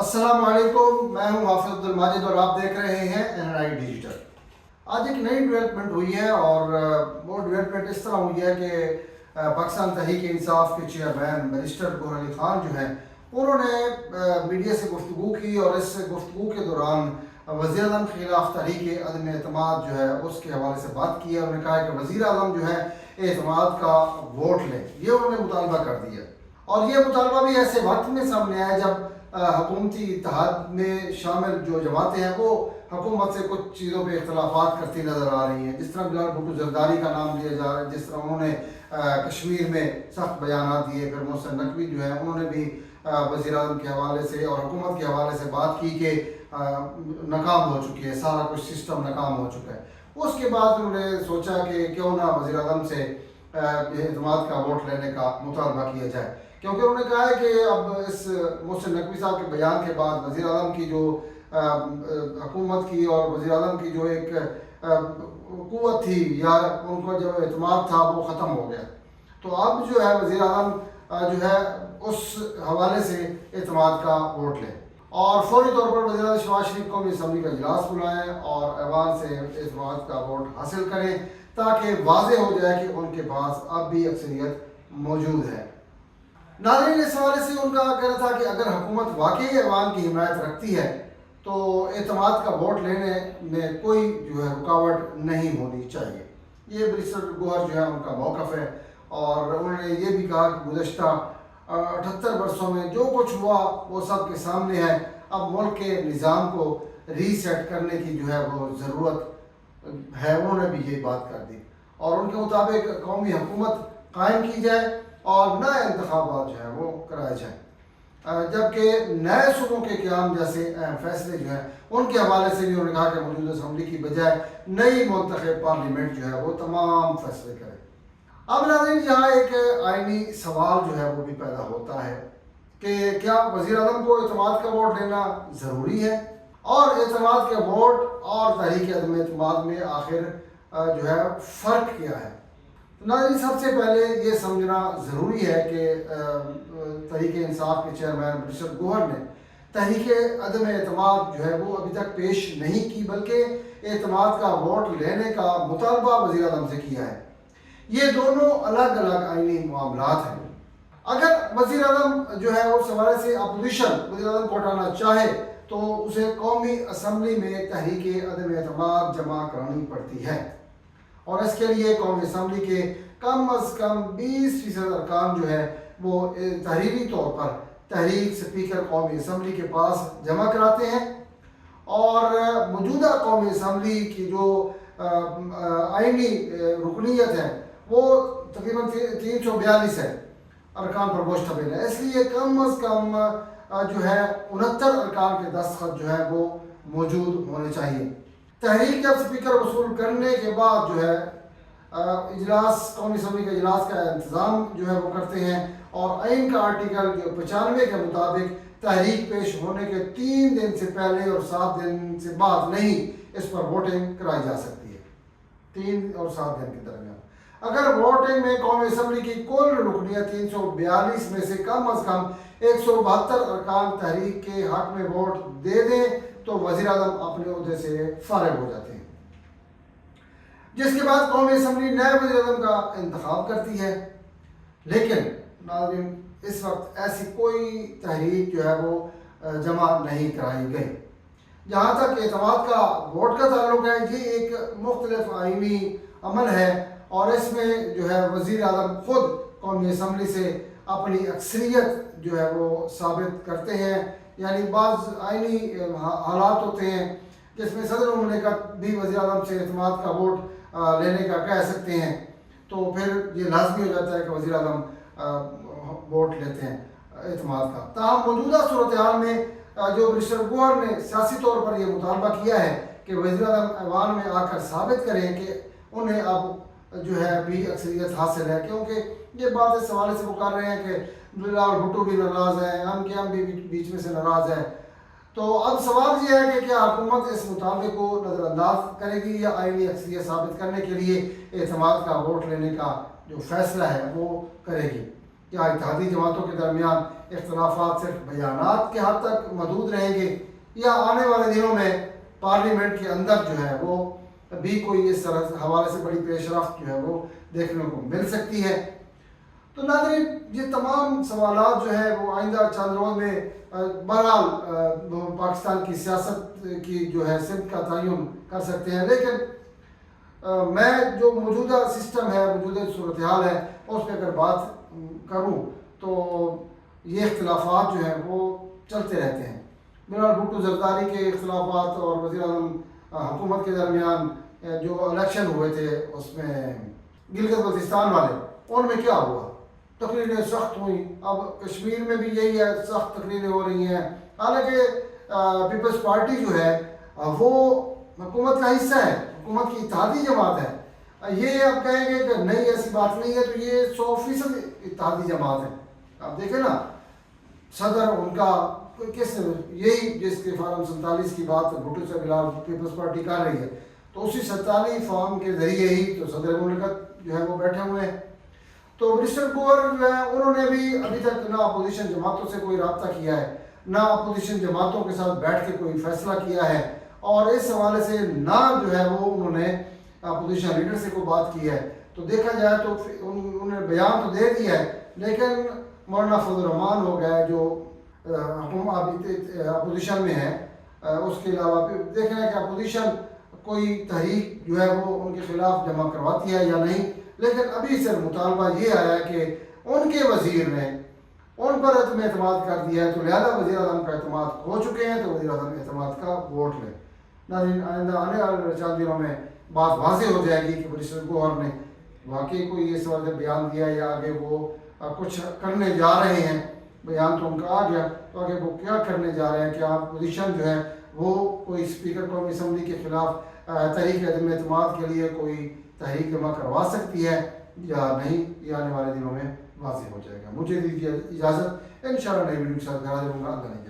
السلام علیکم، میں ہوں حافظ عبدالماجد اور آپ دیکھ رہے ہیں NRI ڈیجیٹل۔ آج ایک نئی ڈیولپمنٹ ہوئی ہے اور وہ ڈیولپمنٹ اس طرح ہوئی ہے کہ پاکستان تحریک انصاف کے چیئرمین بیرسٹر گوہر علی خان جو ہیں انہوں نے میڈیا سے گفتگو کی اور اس گفتگو کے دوران وزیر اعظم کے خلاف تحریک عدم اعتماد جو ہے اس کے حوالے سے بات کی ہے۔ انہوں نے کہا کہ وزیر اعظم جو ہے اعتماد کا ووٹ لیں، یہ انہوں نے مطالبہ کر دیا اور یہ مطالبہ بھی ایسے وقت میں سامنے آیا جب حکومتی اتحاد میں شامل جو جماعتیں ہیں وہ حکومت سے کچھ چیزوں پہ اختلافات کرتی نظر آ رہی ہیں، جس طرح بلال بھٹو زرداری کا نام لیا جا رہا ہے، جس طرح انہوں نے کشمیر میں سخت بیانات دیے۔ پھر محسن نقوی جو ہے انہوں نے بھی وزیر اعظم کے حوالے سے اور حکومت کے حوالے سے بات کی کہ ناکام ہو چکی ہے، سارا کچھ سسٹم ناکام ہو چکا ہے۔ اس کے بعد انہوں نے سوچا کہ کیوں نہ وزیر اعظم سے اعتماد کا ووٹ لینے کا مطالبہ کیا جائے، کیونکہ انہوں نے کہا ہے کہ اب اس محسن نقوی صاحب کے بیان کے بعد وزیر اعظم کی جو حکومت کی اور وزیر اعظم کی جو ایک قوت تھی یا ان کو جو اعتماد تھا وہ ختم ہو گیا۔ تو اب جو ہے وزیر اعظم جو ہے اس حوالے سے اعتماد کا ووٹ لیں اور فوری طور پر وزیر اعظم شہباز شریف قومی اسمبلی کا اجلاس بلائیں اور ایوان سے اعتماد کا ووٹ حاصل کریں تاکہ واضح ہو جائے کہ ان کے پاس اب بھی اکثریت موجود ہے۔ ناظرین، اس حوالے سے ان کا کہنا تھا کہ اگر حکومت واقعی ایوان کی حمایت رکھتی ہے تو اعتماد کا ووٹ لینے میں کوئی جو ہے رکاوٹ نہیں ہونی چاہیے۔ یہ بیرسٹر گوہر جو ہے ان کا موقف ہے اور انہوں نے یہ بھی کہا کہ گزشتہ 78 برسوں میں جو کچھ ہوا وہ سب کے سامنے ہے، اب ملک کے نظام کو ری سیٹ کرنے کی جو ہے وہ ضرورت ہے۔ انہوں نے بھی یہ بات کر دی اور ان کے مطابق قومی حکومت قائم کی جائے اور نئے انتخابات جو ہیں وہ کرائے جائیں، جبکہ نئے صوبوں کے قیام جیسے اہم فیصلے جو ہیں ان کے حوالے سے بھی انہوں نے کہا کہ موجودہ اسمبلی کی بجائے نئی منتخب پارلیمنٹ جو ہے وہ تمام فیصلے کرے۔ اب ناظرین، یہاں ایک آئینی سوال جو ہے وہ بھی پیدا ہوتا ہے کہ کیا وزیر اعظم کو اعتماد کا ووٹ لینا ضروری ہے، اور اعتماد کے ووٹ اور تحریک عدم اعتماد میں آخر جو ہے فرق کیا ہے؟ ناظرین، سب سے پہلے یہ سمجھنا ضروری ہے کہ تحریک انصاف کے چیئرمین بیرسٹر گوہر نے تحریک عدم اعتماد جو ہے وہ ابھی تک پیش نہیں کی، بلکہ اعتماد کا ووٹ لینے کا مطالبہ وزیر اعظم سے کیا ہے۔ یہ دونوں الگ الگ آئینی معاملات ہیں۔ اگر وزیر اعظم جو ہے اس حوالے سے اپوزیشن وزیر اعظم کو ہٹانا چاہے تو اسے قومی اسمبلی میں تحریک عدم اعتماد جمع کرانی پڑتی ہے اور اس کے لیے قومی اسمبلی کے کم از کم 20% ارکان جو ہے وہ تحریری طور پر تحریک سپیکر قومی اسمبلی کے پاس جمع کراتے ہیں، اور موجودہ قومی اسمبلی کی جو آئینی رکنیت ہے وہ تقریباً 342 ہے، ارکان پر مشتمل ہے۔ اس لیے کم از کم جو ہے 69 ارکان کے دستخط جو ہے وہ موجود ہونے چاہیے۔ تحریک جب سپیکر وصول کرنے کے بعد جو ہے اجلاس قومی اسمبلی کے اجلاس کا انتظام جو ہے وہ کرتے ہیں، اور آئین کا آرٹیکل جو 95 کے مطابق تحریک پیش ہونے کے 3 دن سے پہلے اور 7 دن سے بعد نہیں اس پر ووٹنگ کرائی جا سکتی ہے، 3 اور 7 دن کے درمیان۔ اگر ووٹنگ میں قومی اسمبلی کی کل رکنیت 342 میں سے کم از کم 172 ارکان تحریک کے حق میں ووٹ دے دیں تو وزیر اعظم اپنے عہدے سے فارغ ہو جاتے ہیں، جس کے بعد قومی اسمبلی نئے وزیر اعظم کا انتخاب کرتی ہے۔ لیکن ناظرین، اس وقت ایسی کوئی تحریک جو ہے وہ جمع نہیں کرائی گئی۔ جہاں تک اعتماد کا ووٹ کا تعلق ہے، یہ ایک مختلف آئینی عمل ہے اور اس میں جو ہے وزیر اعظم خود قومی اسمبلی سے اپنی اکثریت جو ہے وہ ثابت کرتے ہیں، یعنی بعض آئینی حالات ہوتے ہیں جس میں صدر مملکت بھی وزیر اعظم سے اعتماد کا ووٹ لینے کا کہہ سکتے ہیں، تو پھر یہ لازمی ہو جاتا ہے کہ وزیر اعظم ووٹ لیتے ہیں اعتماد کا۔ تاہم موجودہ صورتحال میں جو بیرسٹر گوہر نے سیاسی طور پر یہ مطالبہ کیا ہے کہ وزیر اعظم ایوان میں آ کر ثابت کریں کہ انہیں اب جو ہے بھی اکثریت حاصل ہے، کیونکہ یہ بات اس حوالے سے وہ کر رہے ہیں کہ بلال بھٹو بھی ناراض ہے، ہم بھی بیچ میں سے ناراض ہے۔ تو اب سوال یہ ہے کہ کیا حکومت اس مطالبے کو نظر انداز کرے گی یا آئینی اکثریت ثابت کرنے کے لیے اعتماد کا ووٹ لینے کا جو فیصلہ ہے وہ کرے گی؟ کیا اتحادی جماعتوں کے درمیان اختلافات صرف بیانات کے حد تک محدود رہیں گے یا آنے والے دنوں میں پارلیمنٹ کے اندر جو ہے وہ بھی کوئی اس طرح حوالے سے بڑی پیش رفت جو ہے وہ دیکھنے کو مل سکتی ہے؟ تو ناظرین یہ تمام سوالات جو ہے وہ آئندہ چند روز میں بہرحال پاکستان کی سیاست کی جو ہے سمت کا تعین کر سکتے ہیں، لیکن میں جو موجودہ سسٹم ہے، موجودہ صورتحال ہے، اس پہ اگر بات کروں تو یہ اختلافات جو ہیں وہ چلتے رہتے ہیں۔ بہرحال بھٹو زرداری کے اختلافات اور وزیر اعظم حکومت کے درمیان جو الیکشن ہوئے تھے اس میں گلگت بلتستان والے، ان میں کیا ہوا؟ تقریریں سخت ہوئیں۔ اب کشمیر میں بھی یہی ہے، سخت تقریریں ہو رہی ہیں، حالانکہ پیپلز پارٹی جو ہے وہ حکومت کا حصہ ہے، حکومت کی اتحادی جماعت ہے۔ یہ آپ کہیں گے کہ نہیں ایسی بات نہیں ہے، تو یہ 100% اتحادی جماعت ہے۔ آپ دیکھیں نا صدر ان کا کس یہی جس کے فارم 47 کی بات بھٹو سے خلاف پیپلز پارٹی کر رہی ہے، تو اسی 47 فارم کے ذریعے ہی تو صدر مملکت جو ہے وہ بیٹھے ہوئے ہیں۔ تو منسٹر گوہر جو ہے انہوں نے بھی ابھی تک نہ اپوزیشن جماعتوں سے کوئی رابطہ کیا ہے، نہ اپوزیشن جماعتوں کے ساتھ بیٹھ کے کوئی فیصلہ کیا ہے، اور اس حوالے سے نہ جو ہے وہ انہوں نے اپوزیشن لیڈر سے کوئی بات کی ہے۔ تو دیکھا جائے تو انہوں نے بیان تو دے دیا ہے، لیکن مولانا فضل الرحمان ہو گئے جو اپوزیشن میں ہے، اس کے علاوہ دیکھیں کہ اپوزیشن کوئی تحریک جو ہے وہ ان کے خلاف جمع کرواتی ہے یا نہیں، لیکن ابھی سے مطالبہ یہ آیا ہے کہ ان کے وزیر نے ان پر عدم اعتماد کر دیا ہے، تو لہذا وزیر اعظم کا اعتماد کھو چکے ہیں، تو وزیر اعظم اعتماد کا ووٹ لیں۔ ناظرین آئندہ آنے والے چند دنوں میں بات واضح ہو جائے گی کہ منسٹر گوہر نے واقعی کوئی اس وقت بیان دیا یا آگے وہ کچھ کرنے جا رہے ہیں۔ بیان تو ان کا آ گیا، تو آگے وہ کیا کرنے جا رہے ہیں، کہ اپوزیشن جو ہے وہ کوئی اسپیکر قومی اسمبلی کے خلاف تحریک عدم اعتماد کے لیے کوئی تحریک جمع کروا سکتی ہے یا نہیں، یہ آنے والے دنوں میں واضح ہو جائے گا۔ مجھے دیجیے اجازت، انشاءاللہ نئی ویڈیو کے ساتھ حاضر ہوں گا۔ اللہ نے